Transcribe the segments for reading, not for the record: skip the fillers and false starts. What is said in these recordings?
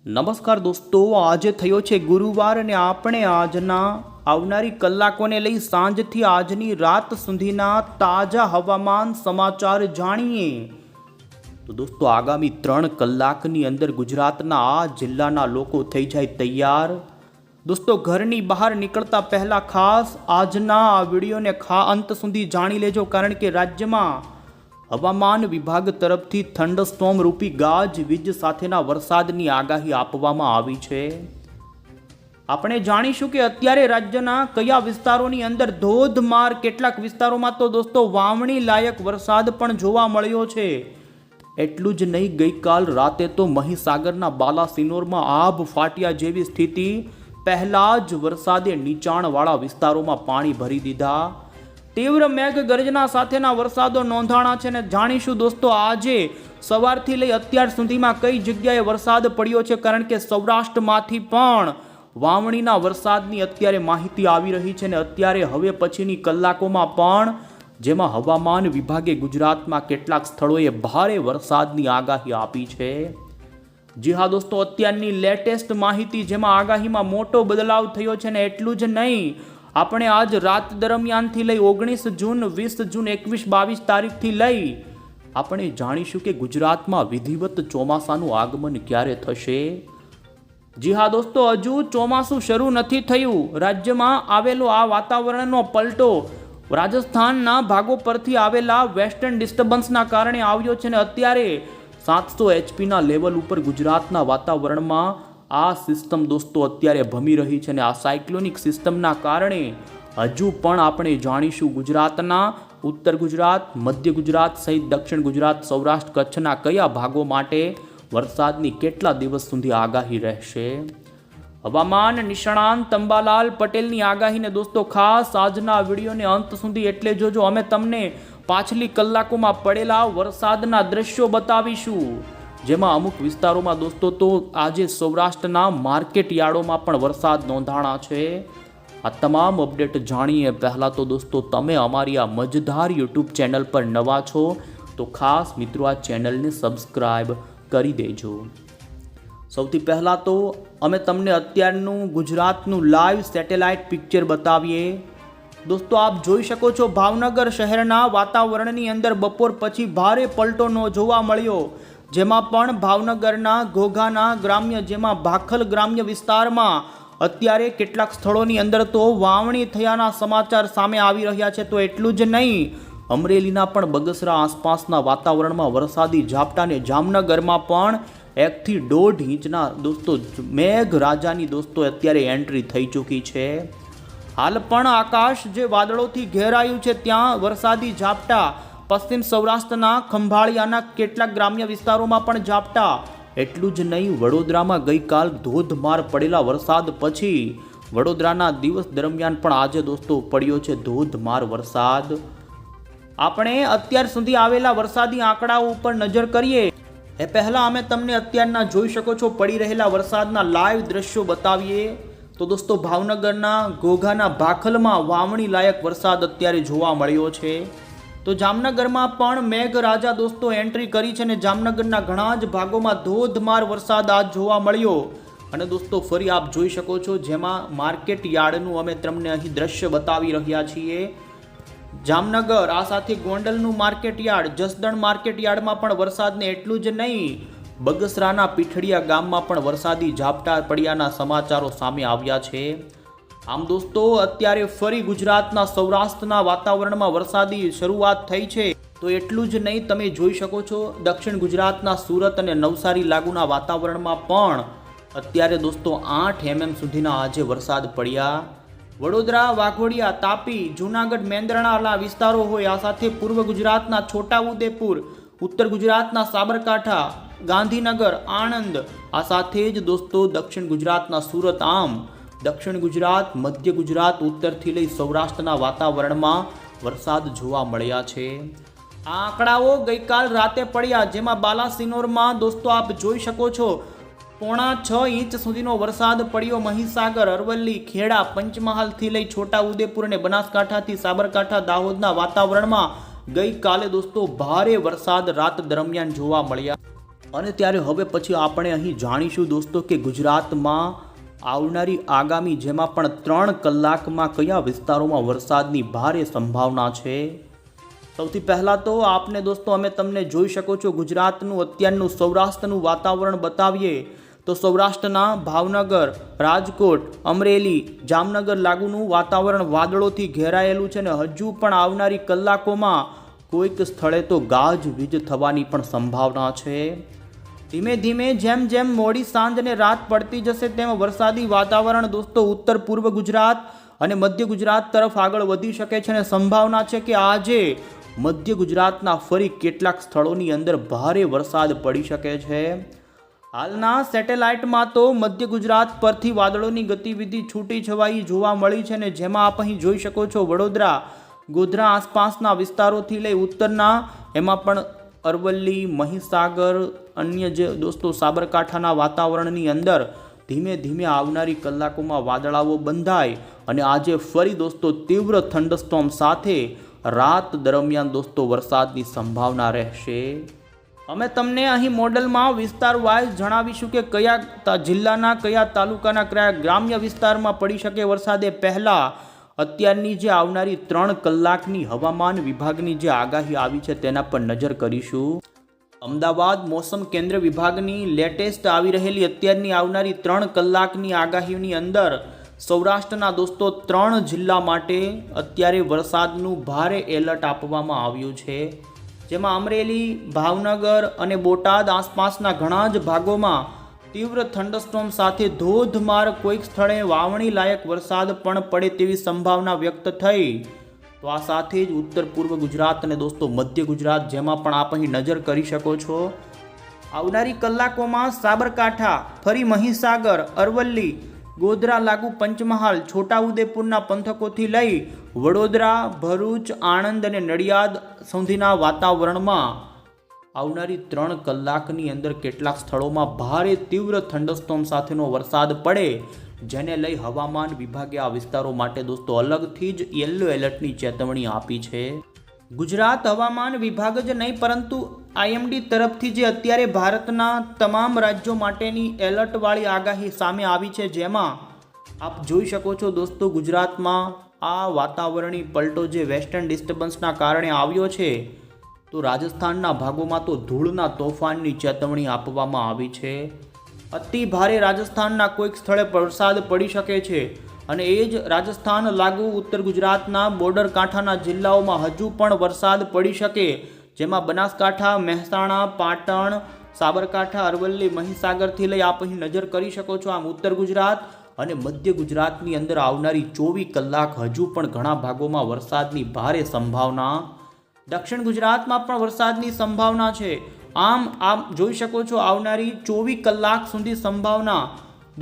નમસ્કાર દોસ્તો, આજે થયો છે ગુરુવાર અને આપણે આજના આવનારી કલાકોને લઈ સાંજથી આજની રાત સુધીના તાજા હવામાન સમાચાર જાણીએ. તો દોસ્તો, આગામી 3 કલાકની અંદર ગુજરાતના આ જિલ્લાના લોકો થઈ જાય તૈયાર. દોસ્તો, ઘરની બહાર નીકળતા પહેલા ખાસ આજના આ વિડીયોને અંત સુધી જાણી લેજો, કારણ કે રાજ્યમાં હવામાન વિભાગ તરફથી થંડરસ્ટોર્મ રૂપી ગાજવીજ સાથેના વરસાદની આગાહી આપવામાં આવી છે. આપણે જાણીશું કે અત્યારે રાજ્યના કયા વિસ્તારોની અંદર ધોધમાર, કેટલાક વિસ્તારોમાં તો દોસ્તો વાવણી લાયક વરસાદ પણ જોવા મળ્યો છે. એટલું જ નહીં, ગઈકાલ રાતે તો મહીસાગરના બાલાસિનોરમાં આભ ફાટ્યા જેવી સ્થિતિ. પહેલા જ વરસાદે નીચાણવાળા વિસ્તારોમાં પાણી ભરી દીધા. તીવ્ર મેઘ ગર્જના સાથેના વરસાદો નોંધાણા છે. ને જાણીશું દોસ્તો આજે સવારથી લઈ અત્યાર સુધીમાં કઈ જગ્યાએ વરસાદ પડ્યો છે, કારણ કે સૌરાષ્ટ્રમાંથી પણ વાવણીના વરસાદની અત્યારે માહિતી આવી રહી છે. ને અત્યારે હવે પછીની કલાકોમાં પણ જેમાં હવામાન વિભાગે ગુજરાતમાં કેટલાક સ્થળોએ ભારે વરસાદની આગાહી આપી છે. જી હા દોસ્તો, અત્યારની લેટેસ્ટ માહિતી જેમાં આગાહીમાં મોટો બદલાવ થયો છે. ને એટલું જ નહીં, આપણે આજ રાત દરમિયાનથી લઈ 19 જૂન, 20 જૂન, 21, 22 તારીખથી લઈ આપણે જાણીશું કે ગુજરાતમાં વિધિવત ચોમાસાનું આગમન ક્યારે થશે. જી હા દોસ્તો, હજુ ચોમાસું શરૂ નથી થયું. રાજ્યમાં આવેલો આ વાતાવરણનો પલટો રાજસ્થાનના ભાગો પરથી આવેલા વેસ્ટર્ન ડિસ્ટર્બન્સના કારણે આવ્યો છે. ને અત્યારે 700 HP લેવલ ઉપર ગુજરાતના વાતાવરણમાં આ સિસ્ટમ દોસ્તો અત્યારે ભમી રહી છે. અને આ સાયક્લોનિક સિસ્ટમના કારણે હજુ પણ આપણે જાણીશું ગુજરાતના ઉત્તર ગુજરાત, મધ્ય ગુજરાત સહિત દક્ષિણ ગુજરાત, સૌરાષ્ટ્ર, કચ્છના કયા ભાગો માટે વરસાદની કેટલા દિવસ સુધી આગાહી રહેશે. હવામાન નિષ્ણાંત અંબાલાલ પટેલની આગાહીને દોસ્તો ખાસ આજના વિડીયોને અંત સુધી એટલે જોજો. અમે તમને પાછલી કલાકોમાં પડેલા વરસાદના દ્રશ્યો બતાવીશું, જેમાં અમુક વિસ્તારોમાં દોસ્તો તો આજે સૌરાષ્ટ્રના માર્કેટ યાર્ડોમાં પણ વરસાદ નોંધાણા છે. આ તમામ અપડેટ જાણીએ પહેલાં તો દોસ્તો તમે અમારી આ મજેદાર યુટ્યુબ ચેનલ પર નવા છો તો ખાસ મિત્રો આ ચેનલને સબસ્ક્રાઈબ કરી દેજો. સૌથી પહેલાં તો અમે તમને અત્યારનું ગુજરાતનું લાઈવ સેટેલાઇટ પિક્ચર બતાવીએ. દોસ્તો, આપ જોઈ શકો છો ભાવનગર શહેરના વાતાવરણની અંદર બપોર પછી ભારે પલટો જોવા મળ્યો, જેમાં પણ ભાવનગરના ઘોઘાના ગ્રામ્ય, જેમાં ભાખલ ગ્રામ્ય વિસ્તારમાં અત્યારે કેટલાક સ્થળોની અંદર તો વાવણી થયાના સમાચાર સામે આવી રહ્યા છે. તો એટલું જ નહીં, અમરેલીના પણ બગસરા આસપાસના વાતાવરણમાં વરસાદી ઝાપટાને જામનગરમાં પણ 1 થી 1.5 ઇંચના દોસ્તો મેઘરાજાની દોસ્તો અત્યારે એન્ટ્રી થઈ ચૂકી છે. હાલ પણ આકાશ જે વાદળોથી ઘેરાયું છે ત્યાં વરસાદી ઝાપટા પશ્ચિમ સૌરાષ્ટ્રના ખંભાળિયાના કેટલાક ગ્રામ્ય વિસ્તારોમાં પણ ઝાપટા. એટલું જ નહીં, વડોદરામાં ગઈકાલ ધોધમાર પડેલા વરસાદ પછી વડોદરાના દિવસ દરમિયાન પણ આજે દોસ્તો પડ્યો છે ધોધમાર વરસાદ. આપણે અત્યાર સુધી આવેલા વરસાદી આંકડાઓ ઉપર નજર કરીએ એ પહેલાં અમે તમને અત્યારના જોઈ શકો છો પડી રહેલા વરસાદના લાઈવ દ્રશ્યો બતાવીએ. તો દોસ્તો, ભાવનગરના ઘોઘાના ભાખલમાં વાવણી લાયક વરસાદ અત્યારે જોવા મળ્યો છે. તો જામનગરમાં પણ મેઘરાજા દોસ્તો એન્ટ્રી કરી છે. ને જામનગરના ઘણા જ ભાગોમાં ધોધમાર વરસાદ આજ જોવા મળ્યો. અને દોસ્તો ફરી આપ જોઈ શકો છો, જેમાં માર્કેટ યાર્ડનું અમે તમને અહીં દ્રશ્ય બતાવી રહ્યા છીએ. જામનગર, આ સાથે ગોંડલનું માર્કેટ યાર્ડ, જસદણ માર્કેટ યાર્ડમાં પણ વરસાદને એટલું જ નહીં, બગસરાના પીઠડિયા ગામમાં પણ વરસાદી ઝાપટા પડ્યાના સમાચારો સામે આવ્યા છે. આમ દોસ્તો, અત્યારે ફરી ગુજરાતના સૌરાષ્ટ્રના વાતાવરણમાં વરસાદી શરૂઆત થઈ છે. તો એટલું જ નહીં, તમે જોઈ શકો છો દક્ષિણ ગુજરાતના સુરત અને નવસારી લાગુના વાતાવરણમાં પણ અત્યારે દોસ્તો 8 mm સુધીના આજે વરસાદ પડ્યા. વડોદરા, વાઘોડિયા, તાપી, જૂનાગઢ, મેંદરણાના વિસ્તારો હોય, આ સાથે પૂર્વ ગુજરાતના છોટાઉદેપુર, ઉત્તર ગુજરાતના સાબરકાંઠા, ગાંધીનગર, આણંદ, આ સાથે જ દોસ્તો દક્ષિણ ગુજરાતના સુરત, આમ દક્ષિણ ગુજરાત, મધ્ય ગુજરાત, ઉત્તરથી લઈ સૌરાષ્ટ્રના વાતાવરણમાં વરસાદ જોવા મળ્યા છે. આ આંકડાઓ ગઈકાલ રાતે પડ્યા, જેમાં બાલાસિનોરમાં દોસ્તો આપ જોઈ શકો છો 6.5 ઇંચ સુધીનો વરસાદ પડ્યો. મહીસાગર, અરવલ્લી, ખેડા, પંચમહાલથી લઈ છોટાઉદેપુર અને બનાસકાંઠાથી સાબરકાંઠા, દાહોદના વાતાવરણમાં ગઈકાલે દોસ્તો ભારે વરસાદ રાત દરમિયાન જોવા મળ્યા. અને ત્યારે હવે પછી આપણે અહીં જાણીશું દોસ્તો કે ગુજરાતમાં આવનારી આગામી જેમાં પણ 3 કલાકમાં કયા વિસ્તારોમાં વરસાદની ભારે સંભાવના છે। સૌથી પહેલાં તો આપને દોસ્તો અમે તમને જોઈ શકો છો ગુજરાતનું અત્યારનું સૌરાષ્ટ્રનું વાતાવરણ બતાવીએ તો સૌરાષ્ટ્રના ભાવનગર, રાજકોટ, અમરેલી, જામનગર લાગુનું વાતાવરણ વાદળોથી ઘેરાયેલું છે ને હજુ પણ આવનારી કલાકોમાં કોઈક સ્થળે તો ગાજવીજ થવાની પણ સંભાવના છે। ધીમે ધીમે જેમ જેમ મોડી સાંજ અને રાત પડતી જશે તેમ વરસાદી વાતાવરણ દોસ્તો ઉત્તર પૂર્વ ગુજરાત અને મધ્ય ગુજરાત તરફ આગળ વધી શકે છે અને સંભાવના છે કે આજે મધ્ય ગુજરાતના ફરી કેટલાક સ્થળોની અંદર ભારે વરસાદ પડી શકે છે। હાલના સેટેલાઇટમાં તો મધ્ય ગુજરાત પરથી વાદળોની ગતિવિધિ છૂટી છવાઈ જોવા મળી છે ને જેમાં આપ અહીં જોઈ શકો છો વડોદરા, ગોધરા આસપાસના વિસ્તારોથી લઈ ઉત્તરના એમાં પણ અરવલ્લી, મહીસાગર, અન્ય જે દોસ્તો સાબરકાંઠાના વાતાવરણની અંદર ધીમે ધીમે આવનારી કલાકોમાં વાદળાઓ બંધાય અને આજે ફરી દોસ્તો તીવ્ર થંડરસ્ટોર્મ સાથે રાત દરમિયાન દોસ્તો વરસાદની સંભાવના રહેશે। અમે તમને અહીં મોડલમાં વિસ્તાર વાઇઝ જણાવીશું કે કયા જિલ્લાના કયા તાલુકાના કયા ગ્રામ્ય વિસ્તારમાં પડી શકે વરસાદે પહેલાં અત્યારની જે આવનારી 3 કલાકની હવામાન વિભાગની જે આગાહી આવી છે તેના પર નજર કરીશું। અમદાવાદ મોસમ કેન્દ્ર વિભાગની લેટેસ્ટ આવી રહેલી અત્યારની આવનારી 3 કલાકની આગાહીની અંદર સૌરાષ્ટ્રના દોસ્તો 3 જિલ્લા માટે અત્યારે વરસાદનું ભારે એલર્ટ આપવામાં આવ્યું છે જેમાં અમરેલી, ભાવનગર અને બોટાદ આસપાસના ઘણા જ ભાગોમાં તીવ્ર થંડરસ્ટોર્મ સાથે ધોધમાર કોઈક સ્થળે વાવણી લાયક વરસાદ પણ પડે તેવી સંભાવના વ્યક્ત થઈ। તો આ સાથે જ ઉત્તર પૂર્વ ગુજરાત અને દોસ્તો મધ્ય ગુજરાત જેમાં પણ આપ અહીં નજર કરી શકો છો આવનારી કલાકોમાં સાબરકાંઠા, ફરી મહીસાગર, અરવલ્લી, ગોધરા લાગુ પંચમહાલ, છોટાઉદેપુરના પંથકોથી લઈ વડોદરા, ભરૂચ, આણંદ અને નડિયાદ સુધીના વાતાવરણમાં આવનારી 3 કલાકની અંદર કેટલાક સ્થળોમાં ભારે તીવ્ર થંડરસ્ટોર્મ સાથેનો વરસાદ પડે જેને લઈ હવામાન વિભાગે આ વિસ્તારો માટે દોસ્તો અલગથી જ યલો એલર્ટની ચેતવણી આપી છે। ગુજરાત હવામાન વિભાગ જ નહીં પરંતુ IMD તરફથી જે અત્યારે ભારતના તમામ રાજ્યો માટેની એલર્ટવાળી આગાહી સામે આવી છે જેમાં આપ જોઈ શકો છો દોસ્તો ગુજરાતમાં આ વાતાવરણીય પલટો જે વેસ્ટર્ન ડિસ્ટર્બન્સના કારણે આવ્યો છે તો રાજસ્થાનના ભાગોમાં તો ધૂળના તોફાનની ચેતવણી આપવામાં આવી છે। અતિ ભારે રાજસ્થાનના કોઈક સ્થળે વરસાદ પડી શકે છે અને એ જ રાજસ્થાન લાગુ ઉત્તર ગુજરાતના બોર્ડર કાંઠાના જિલ્લાઓમાં હજુ પણ વરસાદ પડી શકે જેમાં બનાસકાંઠા, મહેસાણા, પાટણ, સાબરકાંઠા, અરવલ્લી, મહીસાગરથી લઈ આપ અહીં નજર કરી શકો છો। આમ ઉત્તર ગુજરાત અને મધ્ય ગુજરાતની અંદર આવનારી 24 કલાક હજુ પણ ઘણા ભાગોમાં વરસાદની ભારે સંભાવના। દક્ષિણ ગુજરાતમાં પણ વરસાદની સંભાવના છે। આમ આપ જોઈ શકો છો આવનારી 24 કલાક સુધી સંભાવના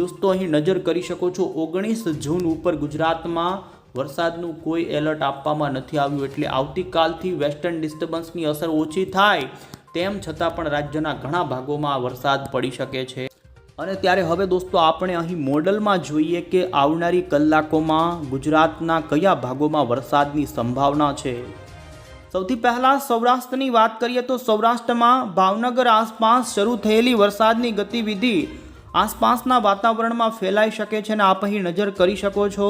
દોસ્તો અહીં નજર કરી શકો છો 19 જૂન ઉપર ગુજરાતમાં વરસાદનું કોઈ એલર્ટ આપવામાં નથી આવ્યું એટલે આવતીકાલથી વેસ્ટર્ન ડિસ્ટર્બન્સની અસર ઓછી થાય તેમ છતાં પણ રાજ્યના ઘણા ભાગોમાં વરસાદ પડી શકે છે। અને ત્યારે હવે દોસ્તો આપણે અહીં મોડલમાં જોઈએ કે આવનારી કલાકોમાં ગુજરાતના કયા ભાગોમાં વરસાદની સંભાવના છે। સૌથી પહેલાં સૌરાષ્ટ્રની વાત કરીએ તો સૌરાષ્ટ્રમાં ભાવનગર આસપાસ શરૂ થયેલી વરસાદની ગતિવિધિ આસપાસના વાતાવરણમાં ફેલાઈ શકે છે અને આપ અહીં નજર કરી શકો છો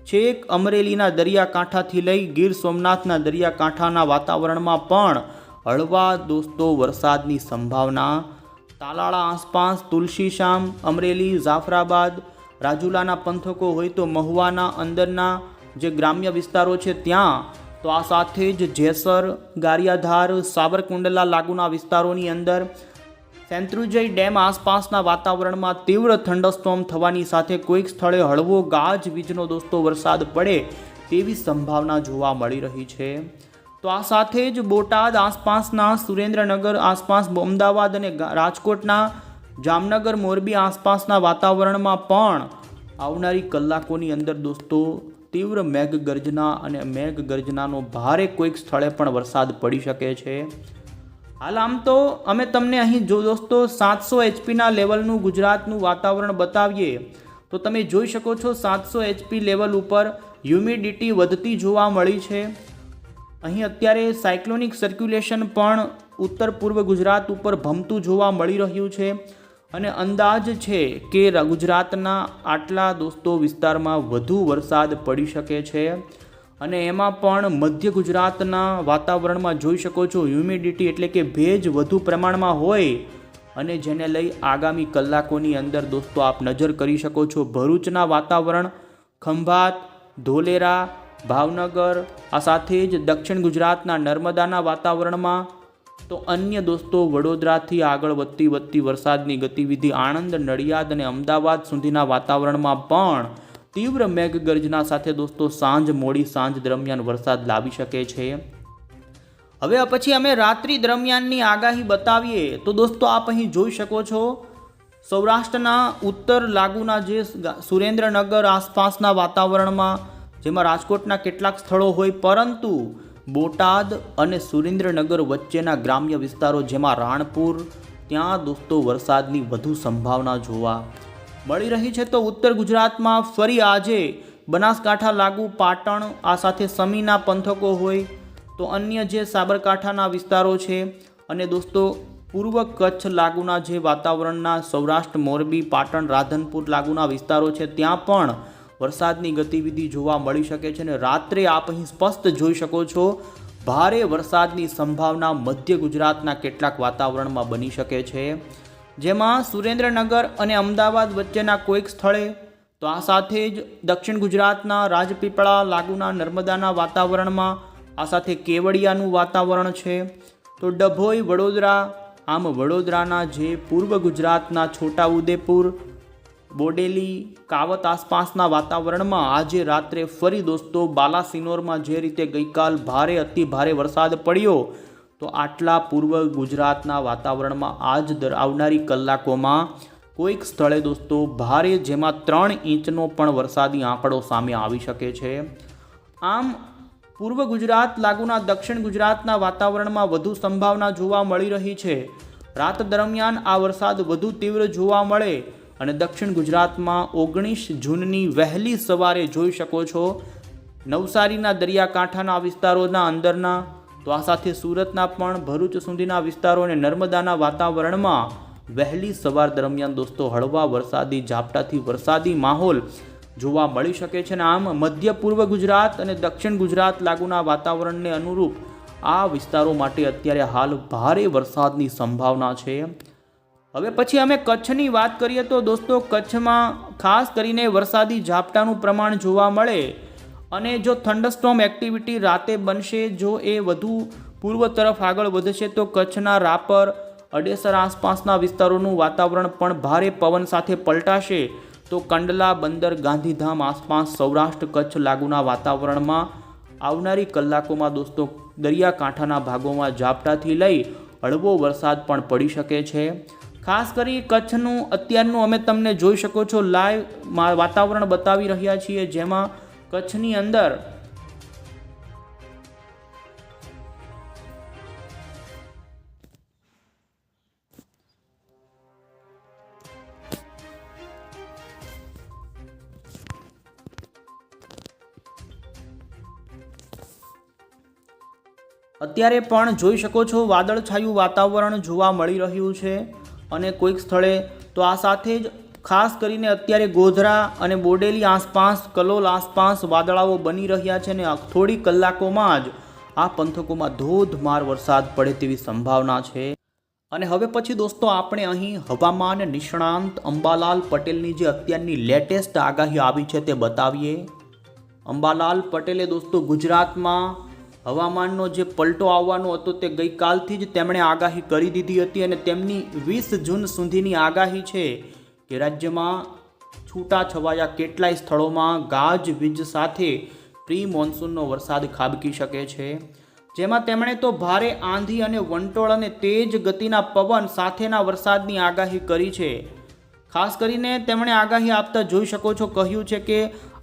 છેક અમરેલીના દરિયાકાંઠાથી લઈ ગીર સોમનાથના દરિયાકાંઠાના વાતાવરણમાં પણ હળવા દોસ્તો વરસાદની સંભાવના। તાલાળા આસપાસ તુલસીશ્યામ, અમરેલી, જાફરાબાદ, રાજુલાના પંથકો હોય તો મહુવાના અંદરના જે ગ્રામ્ય વિસ્તારો છે ત્યાં તો આ સાથે જ જેસર, ગારિયાધાર, સાવરકુંડલા લાગુના વિસ્તારોની અંદર શેત્રુંજય ડેમ આસપાસના વાતાવરણમાં તીવ્ર થંડરસ્ટોર્મ થવાની સાથે કોઈક સ્થળે હળવો ગાજવીજનો દોસ્તો વરસાદ પડે તેવી સંભાવના જોવા મળી રહી છે। તો આ સાથે જ બોટાદ આસપાસના, સુરેન્દ્રનગર આસપાસ, અમદાવાદ અને રાજકોટના, જામનગર, મોરબી આસપાસના વાતાવરણમાં પણ આવનારી કલાકોની અંદર દોસ્તો તીવ્ર મેઘગર્જના અને મેઘગર્જનાનો ભારે કોઈક સ્થળે પણ વરસાદ પડી શકે છે। હાલ આમ તો અમે તમને અહીં જો દોસ્તો 700 HPના લેવલનું ગુજરાતનું વાતાવરણ બતાવીએ તો તમે જોઈ શકો છો 700 HP લેવલ ઉપર હ્યુમિડિટી વધતી જોવા મળી છે। અહીં અત્યારે સાયક્લોનિક સર્ક્યુલેશન પણ ઉત્તર પૂર્વ ગુજરાત ઉપર ભમતું જોવા મળી રહ્યું છે અને અંદાજ છે કે ગુજરાતના આટલા દોસ્તો વિસ્તારમાં વધુ વરસાદ પડી શકે છે અને એમાં પણ મધ્ય ગુજરાતના વાતાવરણમાં જોઈ શકો છો હ્યુમિડિટી એટલે કે ભેજ વધુ પ્રમાણમાં હોય અને જેને લઈ આગામી કલાકોની અંદર દોસ્તો આપ નજર કરી શકો છો ભરૂચના વાતાવરણ, ખંભાત, ધોલેરા, ભાવનગર, આ સાથે જ દક્ષિણ ગુજરાતના નર્મદાના વાતાવરણમાં, તો અન્ય દોસ્તો વડોદરાથી આગળ વધતી વરસાદની ગતિવિધિ આણંદ, નડિયાદ અને અમદાવાદ સુધીના વાતાવરણમાં પણ તીવ્ર મેઘગર્જના સાથે દોસ્તો મોડી સાંજ દરમિયાન વરસાદ લાવી શકે છે. હવે પછી અમે રાત્રિ દરમિયાનની આગાહી બતાવીએ તો દોસ્તો આપ અહીં જોઈ શકો છો સૌરાષ્ટ્રના ઉત્તર લાગુના જે સુરેન્દ્રનગર આસપાસના વાતાવરણમાં, જેમાં રાજકોટના કેટલાક સ્થળો હોય, પરંતુ બોટાદ અને સુરેન્દ્રનગર વચ્ચેના ગ્રામ્ય વિસ્તારો જેમાં રાણપુર, ત્યાં દોસ્તો વરસાદની વધુ સંભાવના જોવા મળી રહી છે. તો ઉત્તર ગુજરાતમાં ફરી આજે બનાસકાંઠા લાગુ પાટણ, આ સાથે સમીના પંથકો હોય, તો અન્ય જે સાબરકાંઠાના વિસ્તારો છે અને દોસ્તો પૂર્વ કચ્છ લાગુના જે વાતાવરણના સૌરાષ્ટ્ર, મોરબી, પાટણ, રાધનપુર લાગુના વિસ્તારો છે, ત્યાં પણ વરસાદની ગતિવિધિ જોવા મળી શકે છે. અને રાત્રે આપ અહીં સ્પષ્ટ જોઈ શકો છો ભારે વરસાદની સંભાવના મધ્ય ગુજરાતના કેટલાક વાતાવરણમાં બની શકે છે, જેમાં સુરેન્દ્રનગર અને અમદાવાદ વચ્ચેના કોઈક સ્થળે, તો આ સાથે જ દક્ષિણ ગુજરાતના રાજપીપળા લાગુના નર્મદાના વાતાવરણમાં, આ સાથે કેવડિયાનું વાતાવરણ છે, તો ડભોઈ, વડોદરા, આમ વડોદરાના જે પૂર્વ ગુજરાતના છોટાઉદેપુર, બોડેલી, કાવત આસપાસના વાતાવરણમાં આજે રાત્રે ફરી દોસ્તો બાલાસિનોરમાં જે રીતે ગઈકાલ ભારે અતિ ભારે વરસાદ પડ્યો, તો આટલા પૂર્વ ગુજરાતના વાતાવરણમાં આવનારી કલાકોમાં કોઈક સ્થળે દોસ્તો ભારે, જેમાં 3 ઇંચનો પણ વરસાદી આંકડો સામે આવી શકે છે. આમ પૂર્વ ગુજરાત લાગુના દક્ષિણ ગુજરાતના વાતાવરણમાં વધુ સંભાવના જોવા મળી રહી છે. રાત દરમિયાન આ વરસાદ વધુ તીવ્ર જોવા મળે અને દક્ષિણ ગુજરાતમાં 19 જૂનની વહેલી સવારે જોઈ શકો છો નવસારીના દરિયાકાંઠાના વિસ્તારોના અંદરના, તો આ સાથે સુરતના પણ ભરૂચ સુધીના વિસ્તારો અને નર્મદાના વાતાવરણમાં વહેલી સવાર દરમિયાન દોસ્તો હળવા વરસાદી ઝાપટાથી વરસાદી માહોલ જોવા મળી શકે છે. અને આમ મધ્ય પૂર્વ ગુજરાત અને દક્ષિણ ગુજરાત લાગુના વાતાવરણને અનુરૂપ આ વિસ્તારો માટે અત્યારે હાલ ભારે વરસાદની સંભાવના છે. હવે પછી અમે કચ્છની વાત કરીએ તો દોસ્તો કચ્છમાં ખાસ કરીને વરસાદી ઝાપટાનું પ્રમાણ જોવા મળે અને જો થંડરસ્ટોર્મ એક્ટિવિટી રાતે બનશે, જો એ વધુ પૂર્વ તરફ આગળ વધશે, તો કચ્છના રાપર, અડેસર આસપાસના વિસ્તારોનું વાતાવરણ પણ ભારે પવન સાથે પલટાશે. તો કંડલા, બંદર, ગાંધીધામ આસપાસ સૌરાષ્ટ્ર કચ્છ લાગુના વાતાવરણમાં આવનારી કલાકોમાં દોસ્તો દરિયાકાંઠાના ભાગોમાં ઝાપટાથી લઈ હળવો વરસાદ પણ પડી શકે છે. ખાસ કરી કચ્છનું અત્યારનું અમે તમને જોઈ શકો છો લાઈવ વાતાવરણ બતાવી રહ્યા છીએ, જેમાં કચ્છની અંદર અત્યારે પણ જોઈ શકો છો વાદળછાયું વાતાવરણ જોવા મળી રહ્યું છે અને કોઈક સ્થળે, તો આ સાથે જ ખાસ કરીને અત્યારે ગોધરા અને બોડેલી આસપાસ, કલોલ આસપાસ વાદળાઓ બની રહ્યા છે અને થોડી કલાકોમાં જ આ પંથકોમાં ધોધમાર વરસાદ પડે તેવી સંભાવના છે. અને હવે પછી દોસ્તો આપણે અહીં હવામાન નિષ્ણાંત અંબાલાલ પટેલની જે અત્યારની લેટેસ્ટ આગાહી આવી છે તે બતાવીએ. અંબાલાલ પટેલે દોસ્તો ગુજરાતમાં હવામાનનો જે પલટો આવવાનો હતો તે ગઈકાલથી જ તેમણે આગાહી કરી દીધી હતી અને તેમની 20 જૂન સુધીની આગાહી છે કે રાજ્યમાં છૂટાછવાયા કેટલાય સ્થળોમાં ગાજવીજ સાથે પ્રી મોન્સૂનનો વરસાદ ખાબકી શકે છે, જેમાં તેમણે તો ભારે આંધી અને વંટોળ અને તેજ ગતિના પવન સાથેના વરસાદની આગાહી કરી છે. ખાસ કરીને તેમણે આગાહી આપતા જોઈ શકો છો કહ્યું છે કે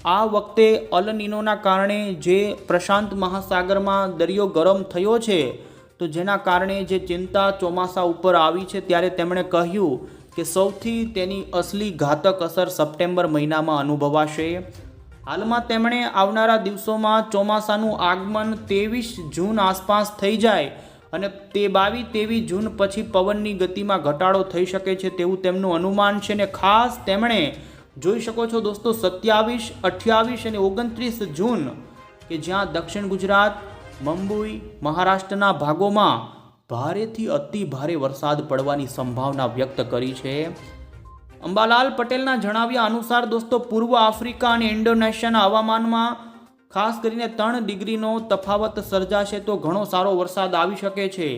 આ વખતે અલ નીનોના કારણે જે પ્રશાંત મહાસાગરમાં દરિયો ગરમ થયો છે, તો જેના કારણે જે ચિંતા ચોમાસા ઉપર આવી છે, ત્યારે તેમણે કહ્યું કે સૌથી તેની અસલી ઘાતક અસર સપ્ટેમ્બર મહિનામાં અનુભવાશે. હાલમાં તેમણે આવનારા દિવસોમાં ચોમાસાનું આગમન 23 જૂન આસપાસ થઈ જાય અને તે 22-23 જૂન પછી પવનની ગતિમાં ઘટાડો થઈ શકે છે તેવું તેમનું અનુમાન છે. ને ખાસ તેમણે જોઈ શકો છો દોસ્તો 27, 28 અને 29 જૂન કે જ્યાં દક્ષિણ ગુજરાત, મુંબઈ, મહારાષ્ટ્રના ભાગોમાં ભારેથી અતિ ભારે વરસાદ પડવાની સંભાવના વ્યક્ત કરી છે. અંબાલાલ પટેલના જણાવ્યા અનુસાર દોસ્તો પૂર્વ આફ્રિકા અને ઇન્ડોનેશિયાના હવામાનમાં ખાસ કરીને 3 ડિગ્રીનો તફાવત સર્જાશે તો ઘણો સારો વરસાદ આવી શકે છે.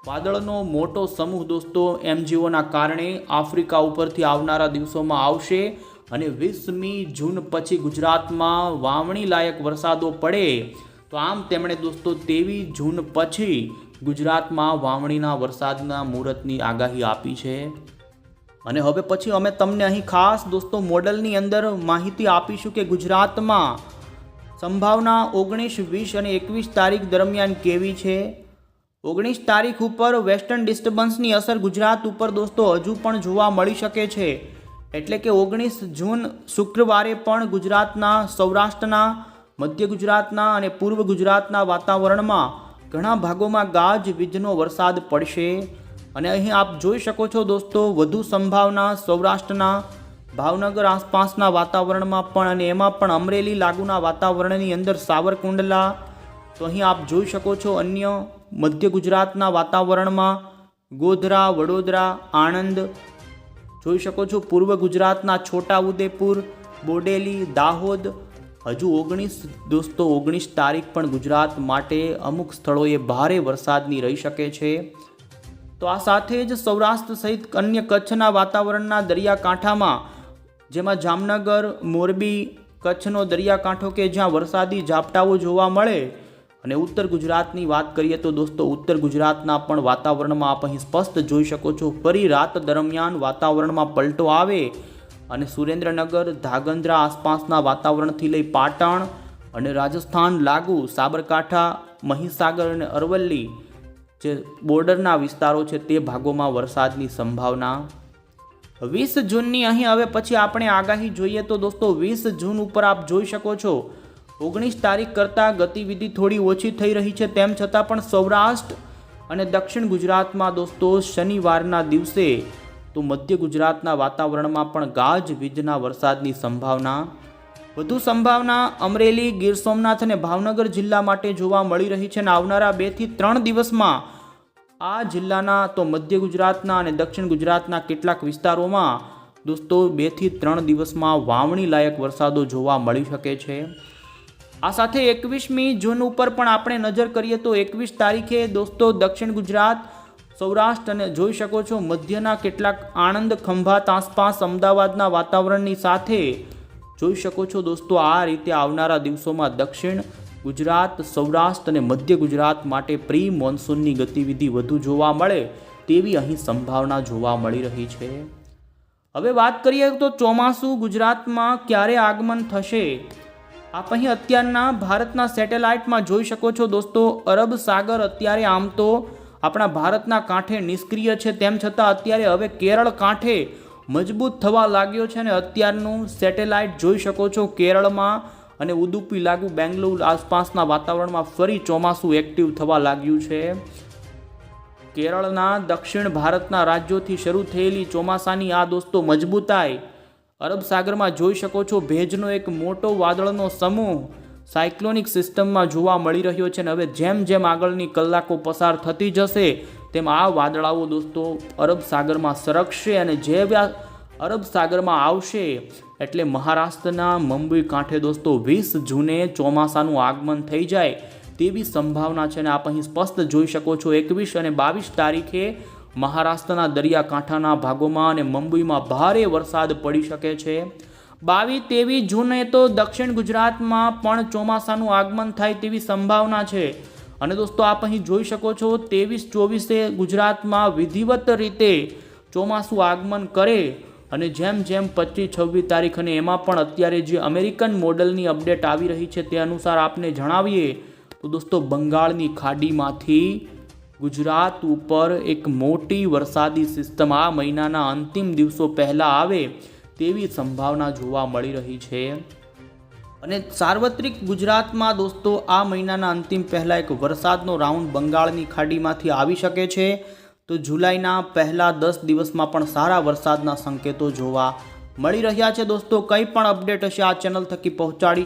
વાદળનો મોટો સમૂહ દોસ્તો MGOના કારણે આફ્રિકા ઉપરથી આવનારા દિવસોમાં આવશે અને 20મી જૂન પછી ગુજરાતમાં વાવણી લાયક વરસાદો પડે. તો આમ તેમણે દોસ્તો 23 જૂન પછી ગુજરાતમાં વાવણીના વરસાદના મુહૂર્તની આગાહી આપી છે. અને હવે પછી અમે તમને અહીં ખાસ દોસ્તો મોડલની અંદર માહિતી આપીશું કે ગુજરાતમાં સંભાવના 19, 20 અને 21 તારીખ દરમિયાન કેવી છે. 19 તારીખ ઉપર વેસ્ટર્ન ડિસ્ટર્બન્સની અસર ગુજરાત ઉપર દોસ્તો હજુ પણ જોવા મળી શકે છે. એટલે કે 19 જૂન શુક્રવારે પણ ગુજરાતના, સૌરાષ્ટ્રના, મધ્ય ગુજરાતના અને પૂર્વ ગુજરાતના વાતાવરણમાં ઘણા ભાગોમાં ગાજવીજનો વરસાદ પડશે. અને અહીં આપ જોઈ શકો છો દોસ્તો વધુ સંભાવના સૌરાષ્ટ્રના, ભાવનગર આસપાસના વાતાવરણમાં પણ અને એમાં પણ અમરેલી લાગુના વાતાવરણની અંદર સાવરકુંડલા. તો અહીં આપ જોઈ શકો છો અન્ય મધ્ય ગુજરાતના વાતાવરણમાં ગોધરા, વડોદરા, આણંદ જોઈ શકો છો. પૂર્વ ગુજરાતના છોટાઉદેપુર, બોડેલી, દાહોદ. હજુ 19 તારીખ પણ ગુજરાત માટે અમુક સ્થળોએ ભારે વરસાદની રહી શકે છે. તો આ સાથે જ સૌરાષ્ટ્ર સહિત અન્ય કચ્છના વાતાવરણના દરિયાકાંઠામાં જેમાં જામનગર, મોરબી, કચ્છનો દરિયાકાંઠો કે જ્યાં વરસાદી ઝાપટાઓ જોવા મળે. અને ઉત્તર ગુજરાતની વાત કરીએ તો દોસ્તો ઉત્તર ગુજરાતના પણ વાતાવરણમાં આપ અહીં સ્પષ્ટ જોઈ શકો છો ફરી રાત દરમિયાન વાતાવરણમાં પલટો આવે અને સુરેન્દ્રનગર, ધાંગધ્રા આસપાસના વાતાવરણથી લઈ પાટણ અને રાજસ્થાન લાગુ સાબરકાંઠા, મહીસાગર અને અરવલ્લી જે બોર્ડરના વિસ્તારો છે તે ભાગોમાં વરસાદની સંભાવના. 20 જૂનની અહીં હવે પછી આપણે આગાહી જોઈએ તો દોસ્તો 20 જૂન ઉપર આપ જોઈ શકો છો 19 તારીખ કરતાં ગતિવિધિ થોડી ઓછી થઈ રહી છે. તેમ છતાં પણ સૌરાષ્ટ્ર અને દક્ષિણ ગુજરાતમાં દોસ્તો શનિવારના દિવસે તો મધ્ય ગુજરાતના વાતાવરણમાં પણ ગાજવીજના વરસાદની સંભાવના. વધુ સંભાવના અમરેલી, ગીર સોમનાથ અને ભાવનગર જિલ્લા માટે જોવા મળી રહી છે. અને આવનારા 2 થી 3 દિવસમાં આ જિલ્લાના તો મધ્ય ગુજરાતના અને દક્ષિણ ગુજરાતના કેટલાક વિસ્તારોમાં દોસ્તો 2 થી 3 દિવસમાં વાવણી લાયક વરસાદો જોવા મળી શકે છે. આ સાથે 21મી જૂન ઉપર પણ આપણે નજર કરીએ તો 21 તારીખે દોસ્તો દક્ષિણ ગુજરાત, સૌરાષ્ટ્ર અને જોઈ શકો છો મધ્યના કેટલાક આણંદ, ખંભાત આસપાસ, અમદાવાદના વાતાવરણની સાથે જોઈ શકો છો દોસ્તો આ રીતે આવનારા દિવસોમાં દક્ષિણ ગુજરાત, સૌરાષ્ટ્ર અને મધ્ય ગુજરાત માટે પ્રી મોન્સૂનની ગતિવિધિ વધુ જોવા મળે તેવી અહીં સંભાવના જોવા મળી રહી છે. હવે વાત કરીએ તો ચોમાસું ગુજરાતમાં ક્યારે આગમન થશે. આપ અહીં અત્યારના ભારતના સેટેલાઇટમાં જોઈ શકો છો દોસ્તો અરબ સાગર અત્યારે આમ તો આપણા ભારતના કાંઠે નિષ્ક્રિય છે. તેમ છતાં અત્યારે હવે કેરળ કાંઠે મજબૂત થવા લાગ્યો છે. અને અત્યારનું સેટેલાઇટ જોઈ શકો છો કેરળમાં અને ઉદુપી લાગુ બેંગ્લોર આસપાસના વાતાવરણમાં ફરી ચોમાસું એક્ટિવ થવા લાગ્યું છે. કેરળના દક્ષિણ ભારતના રાજ્યોથી શરૂ થયેલી ચોમાસાની આ દોસ્તો મજબૂતાઈ અરબ સાગરમાં જોઈ શકો છો ભેજનો એક મોટો વાદળનો સમૂહ સાયક્લોનિક સિસ્ટમમાં જોવા મળી રહ્યો છે. અને હવે જેમ જેમ આગળની કલાકો પસાર થતી જશે તેમ આ વાદળાઓ દોસ્તો અરબ સાગરમાં સરકશે અને જે અરબ સાગરમાં આવશે એટલે મહારાષ્ટ્રના મુંબઈ કાંઠે દોસ્તો 20 જૂને ચોમાસાનું આગમન થઈ જાય તેવી સંભાવના છે. અને આપ અહીં સ્પષ્ટ જોઈ શકો છો 21 અને 22 તારીખે મહારાષ્ટ્રના દરિયાકાંઠાના ભાગોમાં અને મુંબઈમાં ભારે વરસાદ પડી શકે છે. 22-23 જૂને તો દક્ષિણ ગુજરાતમાં પણ ચોમાસાનું આગમન થાય તેવી સંભાવના છે. અને દોસ્તો આપ અહીં જોઈ શકો છો 23-24 ગુજરાતમાં વિધિવત રીતે ચોમાસું આગમન કરે અને જેમ જેમ 25-26 તારીખ અને એમાં પણ અત્યારે જે અમેરિકન મોડલની અપડેટ આવી રહી છે તે અનુસાર આપને જણાવીએ તો દોસ્તો બંગાળની ખાડીમાંથી ગુજરાત ઉપર એક મોટી વરસાદી સિસ્ટમ આ મહિનાના અંતિમ દિવસો પહેલાં આવે તેવી સંભાવના જોવા મળી રહી છે. અને સાર્વત્રિક ગુજરાતમાં દોસ્તો આ મહિનાના અંતિમ પહેલાં એક વરસાદનો રાઉન્ડ બંગાળની ખાડીમાંથી આવી શકે છે. તો જુલાઈના પહેલા 10 દિવસમાં પણ સારા વરસાદના સંકેતો જોવા મળી રહ્યા છે. દોસ્તો કંઈ પણ અપડેટ હશે આ ચેનલ થકી પહોંચાડી